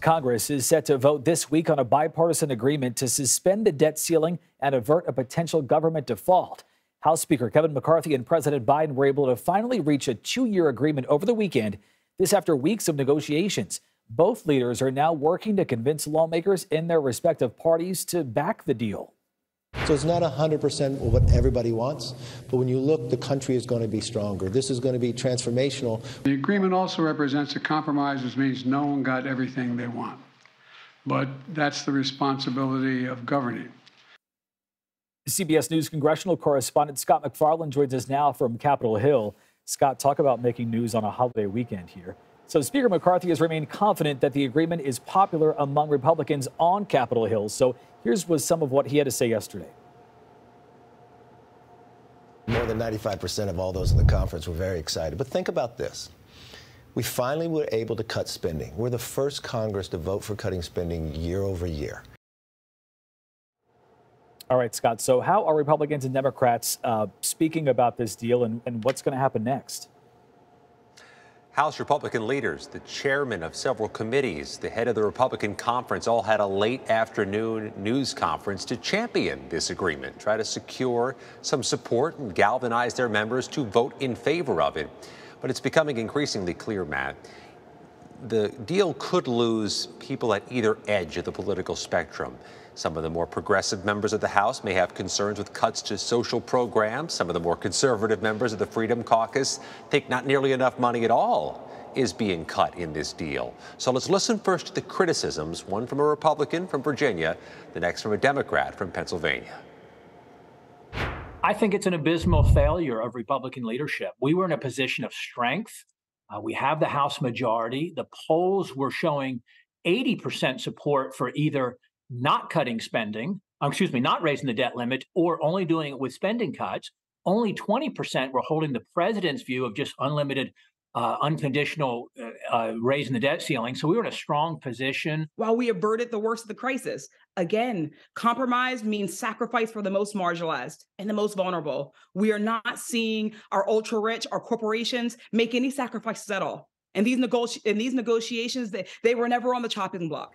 Congress is set to vote this week on a bipartisan agreement to suspend the debt ceiling and avert a potential government default. House Speaker Kevin McCarthy and President Biden were able to finally reach a 2-year agreement over the weekend, this after weeks of negotiations. Both leaders are now working to convince lawmakers in their respective parties to back the deal. So it's not 100% what everybody wants, but when you look, the country is going to be stronger. This is going to be transformational. The agreement also represents a compromise, which means no one got everything they want. But that's the responsibility of governing. CBS News congressional correspondent Scott MacFarlane joins us now from Capitol Hill. Scott, talk about making news on a holiday weekend here. So Speaker McCarthy has remained confident that the agreement is popular among Republicans on Capitol Hill. So here's some of what he had to say yesterday. More than 95% of all those in the conference were very excited. But think about this. We finally were able to cut spending. We're the first Congress to vote for cutting spending year over year. All right, Scott. So how are Republicans and Democrats speaking about this deal and what's going to happen next? House Republican leaders, the chairman of several committees, the head of the Republican conference all had a late afternoon news conference to champion this agreement, try to secure some support and galvanize their members to vote in favor of it. But it's becoming increasingly clear, Matt, the deal could lose people at either edge of the political spectrum. Some of the more progressive members of the House may have concerns with cuts to social programs. Some of the more conservative members of the Freedom Caucus think not nearly enough money at all is being cut in this deal. So let's listen first to the criticisms, one from a Republican from Virginia, the next from a Democrat from Pennsylvania. I think it's an abysmal failure of Republican leadership. We were in a position of strength. We have the House majority. The polls were showing 80% support for either not cutting spending, not raising the debt limit, or only doing it with spending cuts. Only 20% were holding the president's view of just unlimited, unconditional raising the debt ceiling. So we were in a strong position. While we averted the worst of the crisis, again, compromise means sacrifice for the most marginalized and the most vulnerable. We are not seeing our ultra rich, our corporations make any sacrifices at all. And these negotiations, they were never on the chopping block.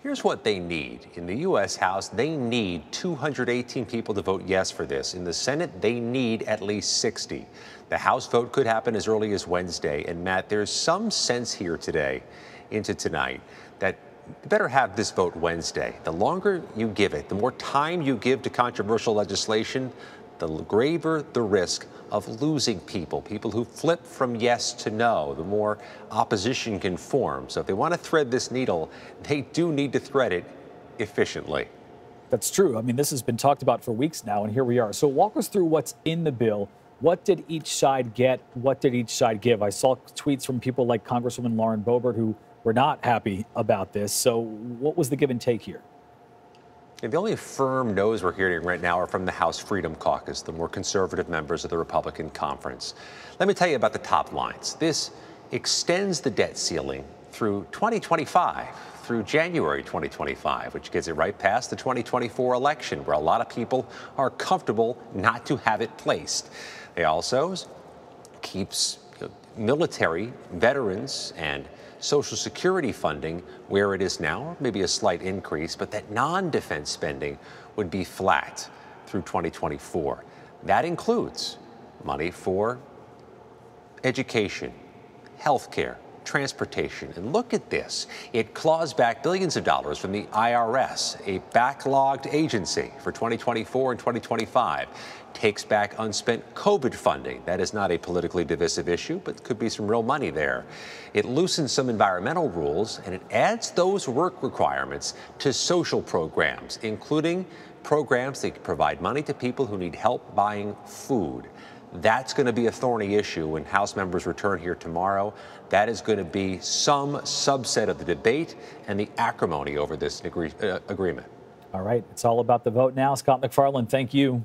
Here's what they need. In the U.S. House, they need 218 people to vote yes for this. In the Senate, they need at least 60. The House vote could happen as early as Wednesday. And Matt, there's some sense here today into tonight that you better have this vote Wednesday. The longer you give it, the more time you give to controversial legislation, the graver the risk of losing people who flip from yes to no, the more opposition can form. So if they want to thread this needle, they do need to thread it efficiently. That's true. I mean, this has been talked about for weeks now, and here we are. So walk us through what's in the bill. What did each side get? What did each side give? I saw tweets from people like Congresswoman Lauren Boebert who were not happy about this. So what was the give and take here? The only firm no's we're hearing right now are from the House Freedom Caucus, the more conservative members of the Republican conference. Let me tell you about the top lines. This extends the debt ceiling through 2025, through January 2025, which gets it right past the 2024 election, where a lot of people are comfortable not to have it placed. It also keeps military, veterans, and Social Security funding where it is now, maybe a slight increase, but that non-defense spending would be flat through 2024. That includes money for education, health care, transportation. And look at this. It claws back billions of dollars from the IRS, a backlogged agency for 2024 and 2025. Takes back unspent COVID funding. That is not a politically divisive issue, but could be some real money there. It loosens some environmental rules, and it adds those work requirements to social programs, including programs that provide money to people who need help buying food. That's going to be a thorny issue when House members return here tomorrow. That is going to be some subset of the debate and the acrimony over this agreement. All right. It's all about the vote now. Scott MacFarlane, thank you.